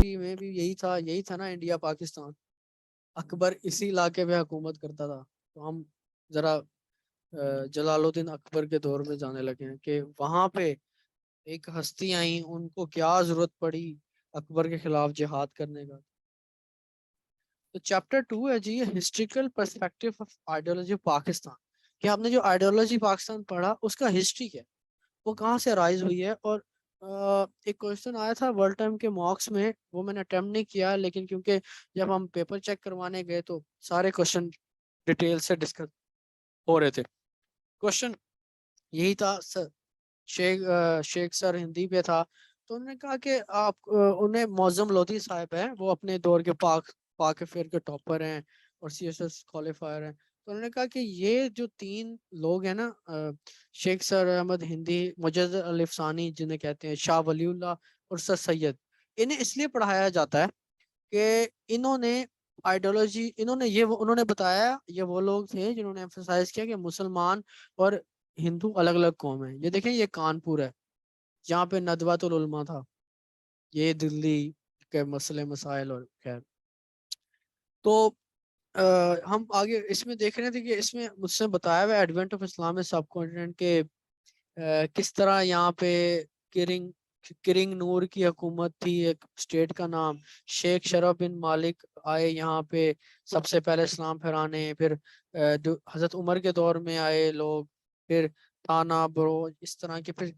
History میں بھی یہی تھا نا انڈیا پاکستان. اکبر اسی علاقے پہ حکومت کرتا تھا. تو ہم ذرا جلال الدین اکبر کے دور میں جانے لگے ہیں کہ وہاں پہ ایک ہستی آئیں, ان کو کیا ضرورت پڑی اکبر کے خلاف جہاد کرنے کا. تو چیپٹر 2 ہے جی, historical perspective of ideology Pakistan, کہ آپ نے جو آئیڈیالوجی پاکستان پڑھا اس کا ہسٹری کیا, وہ کہاں سے رائز ہوئی ہے. اور ایک کوشچن آیا تھا ورلڈ ٹائم کے مارکس میں, وہ میں نے اٹیمپٹ نہیں کیا, لیکن کیونکہ جب ہم پیپر چیک کروانے گئے تو سارے کوشچن ڈیٹیل سے ڈسکس ہو رہے تھے. کوشچن یہی تھا, شیخ سر ہندی پہ تھا, تو انہوں نے کہا کہ آپ انہیں معظم لودھی صاحب ہیں, وہ اپنے دور کے پاک افیئر کے ٹاپر ہیں اور سی ایس ایس کوالیفائر ہیں. تو انہوں نے کہا کہ یہ جو 3 لوگ ہیں نا, شیخ سر احمد ہندی, مجد الف ثانی جنہیں کہتے ہیں, شاہ ولی اللہ اور سر سید, انہیں اس لیے پڑھایا جاتا ہے کہ انہوں نے آئیڈیالوجی, انہوں نے بتایا یہ وہ لوگ تھے جنہوں نے ایمفسائز کیا کہ مسلمان اور ہندو الگ الگ قوم ہیں. یہ دیکھیں, یہ کانپور ہے جہاں پہ ندوۃ العلماء تھا, یہ دلی کے مسئلے مسائل اور خیر. تو ہم آگے اس میں دیکھ رہے تھے کہ اس میں مجھ سے بتایا ہوا advent of Islam sub continent کے کس طرح یہاں پہ کرنگ نور کی حکومت تھی, ایک اسٹیٹ کا نام, شیخ شرف بن مالک آئے یہاں پہ سب سے پہلے اسلام پھیرانے, پھر حضرت عمر کے دور میں آئے لوگ, پھر تانا برو, اس طرح کے. پھر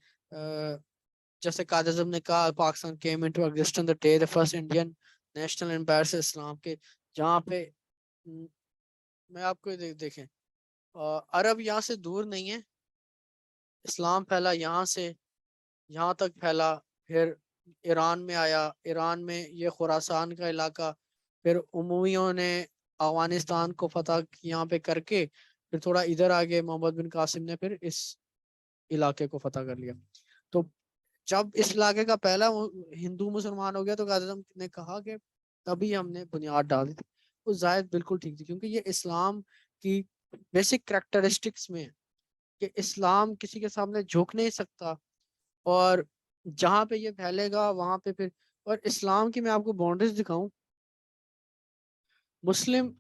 جیسے قائد اعظم نے کہا Pakistan came into existence the day the first Indian national empire سے اسلام کے, جہاں پہ میں آپ کو دیکھیں عرب یہاں سے دور نہیں ہے, اسلام پھیلا یہاں سے یہاں تک پھیلا, پھر ایران میں آیا, ایران میں یہ خراسان کا علاقہ, پھر امویوں نے افغانستان کو فتح یہاں پہ کر کے پھر تھوڑا ادھر آگے محمد بن قاسم نے پھر اس علاقے کو فتح کر لیا. تو جب اس علاقے کا پہلا ہندو مسلمان ہو گیا تو قائد اعظم نے کہا کہ تبھی ہم نے بنیاد ڈال دی. وہ زائد بالکل ٹھیک تھی, کیونکہ یہ اسلام کی بیسک کریکٹرسٹکس میں ہے کہ اسلام کسی کے سامنے جھک نہیں سکتا, اور جہاں پہ یہ پھیلے گا وہاں پہ پھر. اور اسلام کی میں آپ کو باؤنڈریز دکھاؤں, مسلم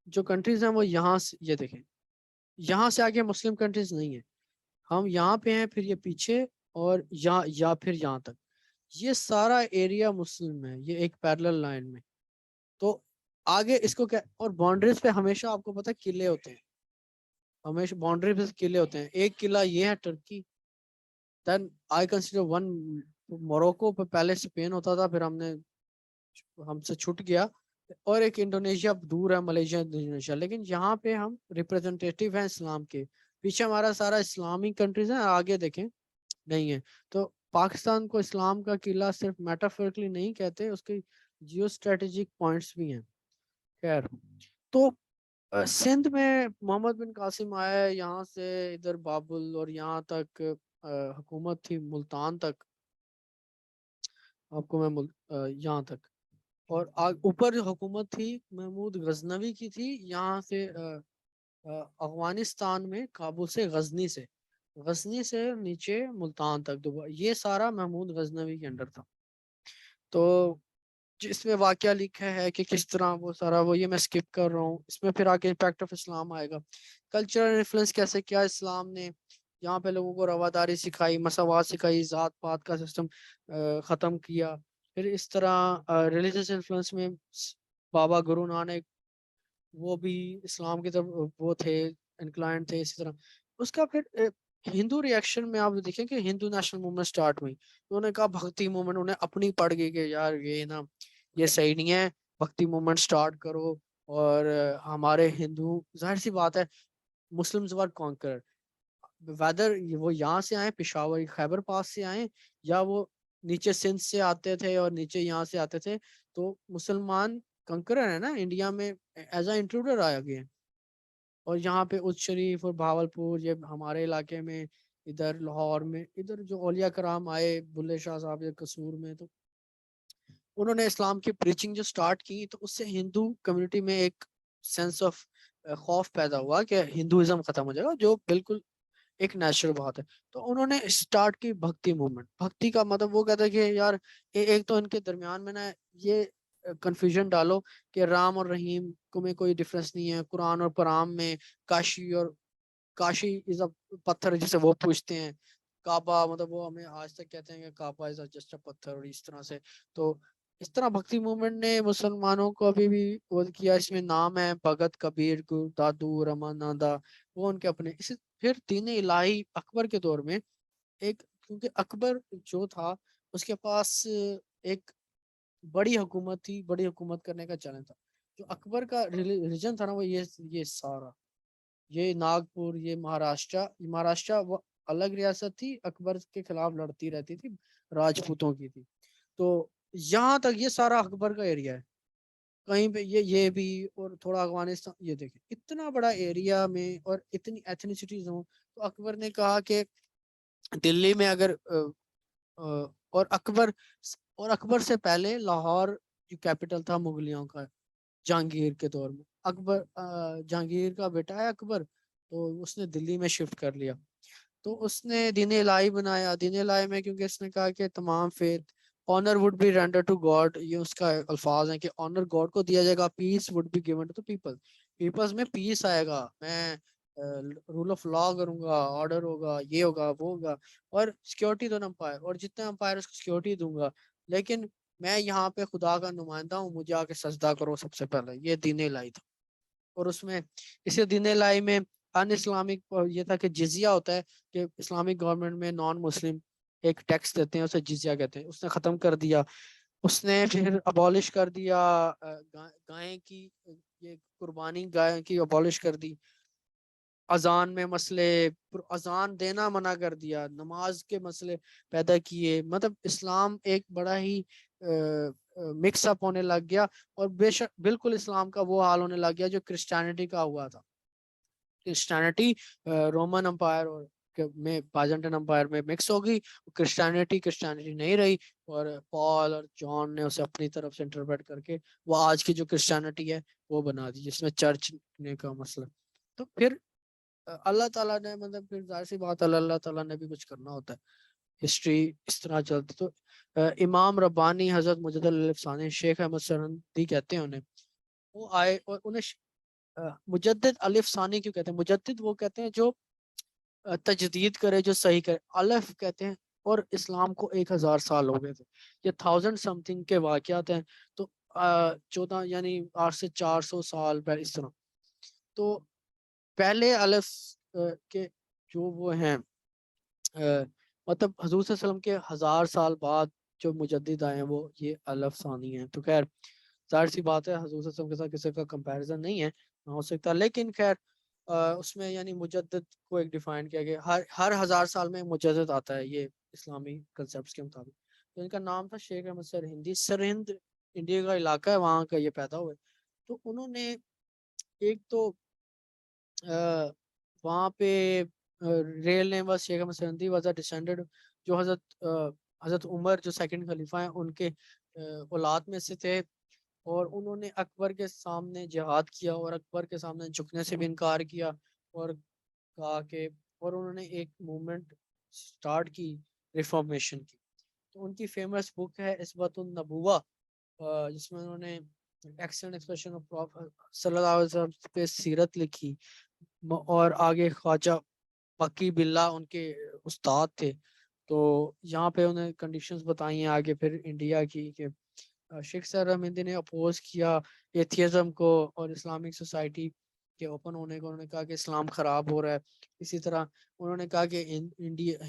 جو کنٹریز ہیں وہ یہاں سے, یہ دیکھیں یہاں سے آگے مسلم کنٹریز نہیں ہیں, ہم یہاں پہ ہیں, پھر یہ پیچھے, اور یا پھر یہاں تک یہ سارا ایریا مسلم ہے, یہ ایک پیرلل لائن میں. تو آگے اس کو کیا, اور باؤنڈریز پہ ہمیشہ آپ کو پتہ قلعے ہوتے ہیں, ہمیشہ باؤنڈری پہ قلعے ہوتے ہیں. ایک قلعہ یہ ہے Turkey, then I consider one Morocco پہ پہلے اسپین ہوتا تھا, پھر ہم سے چھٹ گیا, اور ایک انڈونیشیا دور ہے, ملیشیا انڈونیشیا. لیکن یہاں پہ ہم ریپرزنٹیٹیو ہیں اسلام کے, پیچھے ہمارا سارا اسلامی کنٹریز ہیں, آگے دیکھیں نہیں ہے. تو پاکستان کو اسلام کا قلعہ صرف میٹافورکلی نہیں کہتے, اس کے جیو اسٹریٹجک پوائنٹس بھی ہیں. خیر, تو سندھ میں محمد بن قاسم آیا, یہاں سے ادھر بابل اور یہاں تک حکومت تھی, ملتان تک, آپ کو میں یہاں تک, اور اوپر حکومت تھی محمود غزنوی کی تھی, یہاں سے افغانستان میں کابل سے غزنی سے نیچے ملتان تک, یہ سارا محمود غزنوی کے انڈر تھا. تو جس میں واقعہ لکھا ہے کہ کس طرح وہ سارا, وہ یہ میں سکپ کر رہا ہوں, اس میں پھر آگے امپیکٹ آف اسلام آئے گا. کلچرل انفلوئنس کیسے کیا اسلام نے یہاں پہ لوگوں کو رواداری سکھائی, مساوات سکھائی, ذات پات کا سسٹم ختم کیا. پھر اس طرح ریلیجس انفلوئنس میں بابا گرو نانک, وہ بھی اسلام کی طرف وہ تھے, انکلائنڈ تھے. اسی طرح اس کا پھر ہندو ریئیکشن میں آپ دیکھیں کہ ہندو نیشنل موومنٹ سٹارٹ ہوئی, انہوں نے کہا بھکتی موومنٹ, انہیں اپنی پڑ گئی کہ یار یہ صحیح نہیں ہے, بھکتی موومنٹ سٹارٹ کرو. اور ہمارے ہندو, ظاہر سی بات ہے, مسلمز ور کانکرر, ویدر وہ یہاں سے آئیں پشاور خیبر پاس سے آئیں, یا وہ نیچے سندھ سے آتے تھے اور نیچے یہاں سے آتے تھے, تو مسلمان کنکرر ہے نا انڈیا میں, ایز اے انٹروڈر آیا گیا. اور یہاں پہ اچ شریف اور بھاولپور, یہ ہمارے علاقے میں, ادھر لاہور میں, ادھر جو اولیاء کرام آئے, بلے شاہ صاحب قصور میں, تو انہوں نے اسلام کی پریچنگ جو سٹارٹ کی, تو اس سے ہندو کمیونٹی میں ایک سینس آف خوف پیدا ہوا کہ ہندوازم ختم ہو جائے گا, جو بالکل ایک نیچرل بات ہے. تو انہوں نے اسٹارٹ کی بھکتی موومنٹ. بھکتی کا مطلب وہ کہتا ہے کہ یار ایک تو ان کے درمیان میں نا یہ کنفیوژن ڈالو کہ رام اور رحیم کو میں کوئی ڈفرنس نہیں ہے. قرآن اور پرام میں کاشی از اے پتھر جسے وہ پوچھتے ہیں. کعبہ مطلب وہ ہمیں آج تک کہتے ہیں کہ کعبہ از جسٹ اے پتھر, اور اس طرح سے. تو اس طرح بھکتی موومنٹ نے مسلمانوں کو ابھی بھی وہ کیا. اس میں نام ہے بھگت کبیر دادو رماناندا, وہ ان کے اپنے. پھر دین الہی اکبر کے دور میں ایک, کیونکہ اکبر جو تھا اس کے پاس ایک بڑی حکومت تھی, بڑی حکومت کرنے کا چیلنج تھا. جو اکبر کا ریجن تھا نا وہ یہ سارا, یہ ناگپور, یہ مہاراشٹرا وہ الگ ریاست تھی, اکبر کے خلاف لڑتی رہتی تھی, راجپوتوں کی تھی. تو یہاں تک یہ سارا اکبر کا ایریا ہے. کہیں پہ یہ بھی, اور تھوڑا افغانستان, یہ دیکھیں اتنا بڑا ایریا میں اور اتنی ایتھنیسٹیز ہوں. تو اکبر نے کہا کہ دلی میں اگر اور اکبر سے پہلے لاہور جو کیپٹل تھا مغلیوں کا جہانگیر کے دور میں, جہانگیر کا بیٹا ہے اکبر, تو اس نے دلی میں شفٹ کر لیا. تو اس نے دین الہی بنایا. دین الہی میں کیونکہ اس نے کہا کہ تمام faith honor would be rendered to God, یہ اس کا الفاظ ہیں کہ honor God کو دیا جائے گا, peace would be given to the people, peoples میں پیس آئے گا, میں رول آف لا کروں گا, آرڈر ہوگا, یہ ہوگا, وہ ہوگا, اور سیکیورٹی دو امپائر, اور جتنے امپائر اس کو سیکیورٹی دوں گا, لیکن میں یہاں پہ خدا کا نمائندہ ہوں, مجھے آ کے سجدہ کرو سب سے پہلے. یہ دین الہی تھا. اور اس میں اسی دین الہی میں ان اسلامک یہ تھا کہ جزیہ ہوتا ہے کہ اسلامک گورنمنٹ میں نان مسلم ایک ٹیکس دیتے ہیں, اسے جزیہ کہتے ہیں. اس نے ختم کر دیا. اس نے پھر ابالش کر دیا گائیں کی, یہ قربانی گائے کی ابالش کر دی. اذان میں مسئلے, اذان دینا منع کر دیا. نماز کے مسئلے پیدا کیے. مطلب اسلام ایک بڑا ہی مکس اپ ہونے لگ گیا, اور بے شک بالکل اسلام کا وہ حال ہونے لگ گیا جو کرسچینٹی کا ہوا تھا. کرسچینٹی رومن امپائر اور میں بائزنٹین امپائر میں مکس ہو گئی. کرسچینٹی نہیں رہی, اور پال اور جان نے اسے اپنی طرف سے انٹرپریٹ کر کے وہ آج کی جو کرسچینٹی ہے وہ بنا دی, جس میں چرچ نے کا مسئلہ. تو پھر اللہ تعالیٰ نے مطلب پھر ظاہر سی بات اللہ تعالیٰ نے بھی کچھ کرنا ہوتا ہے. ہسٹری اس طرح چلتی. تو امام ربانی حضرت مجدد الف ثانی شیخ احمد سرہندی کہتے ہیں انہیں, وہ آئے اور انہیں مجدد الف ثانی کیوں کہتے ہیں؟ مجدد وہ کہتے ہیں جو تجدید کرے, جو صحیح کرے. الف کہتے ہیں, اور اسلام کو 1000 سال ہو گئے تھے. یہ 1000 سم تھنگ کے واقعات ہیں. تو 14 یعنی 8 سے 400 سال پہلے اس طرح. تو پہلے الف کے جو وہ ہیں مطلب حضور صلی اللہ علیہ وسلم کے 1000 سال بعد جو مجدد آئے ہیں وہ یہ الف ثانی ہیں. تو خیر ظاہر سی بات ہے حضور صلی اللہ علیہ وسلم کے ساتھ کسی کا کمپیریزن نہیں ہے, نہ ہو سکتا. لیکن خیر اس میں یعنی مجدد کو ایک ڈیفائن کیا گیا, ہر 1000 سال میں مجدد آتا ہے یہ اسلامی کنسپٹس کے مطابق. تو ان کا نام تھا شیخ احمد سرہندی. سرہند انڈیا کا علاقہ ہے, وہاں کا یہ پیدا ہوئے. تو انہوں نے ایک تو وہاں پہ rail name was Sheikh Ahmad Sirhindi was a ڈسینڈڈ جو حضرت عمر جو سیکنڈ خلیفہ ہیں ان کے اولاد میں سے تھے. اور انہوں نے اکبر کے سامنے جہاد کیا, اور اکبر کے سامنے جھکنے سے بھی انکار کیا, اور کہا کہ, اور انہوں نے ایک موومنٹ سٹارٹ کی ریفارمیشن کی. تو ان کی فیمس بک ہے اسبۃ النبوہ, جس میں انہوں نے ایکسلنٹ ایکسپریشن آف پروفیٹ صلی اللہ علیہ وسلم پہ سیرت لکھی. اور آگے خواجہ بقی باللہ ان کے استاد تھے. تو یہاں پہ انہیں کنڈیشنز بتائی ہیں آگے پھر انڈیا کی, کہ شیخ سرہندی نے اپوز کیا ایتھیزم کو اور اسلامک سوسائٹی کے اوپن ہونے کو. انہوں نے کہا کہ اسلام خراب ہو رہا ہے. اسی طرح انہوں نے کہا کہ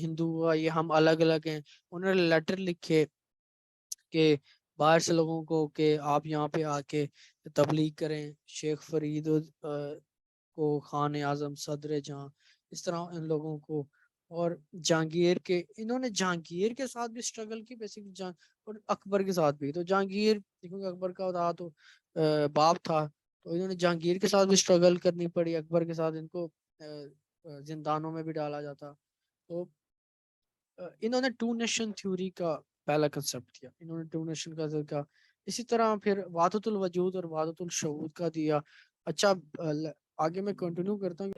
ہندو یہ ہم الگ الگ ہیں. انہوں نے لیٹر لکھے کہ باہر سے لوگوں کو کہ آپ یہاں پہ آ کے تبلیغ کریں. شیخ فرید کو, خان اعظم, صدر جہاں, اس طرح ان لوگوں کو. اور جہانگیر کے, انہوں نے جہانگیر کے ساتھ بھی اسٹرگل کی بیسک, اور اکبر کے ساتھ بھی. تو جہانگیر کیونکہ اکبر کا تھا تو باپ تھا, تو انہوں نے جہانگیر کے ساتھ بھی اسٹرگل کرنی پڑی. اکبر کے ساتھ ان کو زندانوں میں بھی ڈالا جاتا. تو انہوں نے ٹو نیشن تھیوری کا پہلا کنسپٹ دیا. انہوں نے ٹو نیشن کا ذکر. اسی طرح پھر وحدت الوجود اور وحدت الشعود کا دیا. اچھا آگے میں کنٹینیو کرتا ہوں.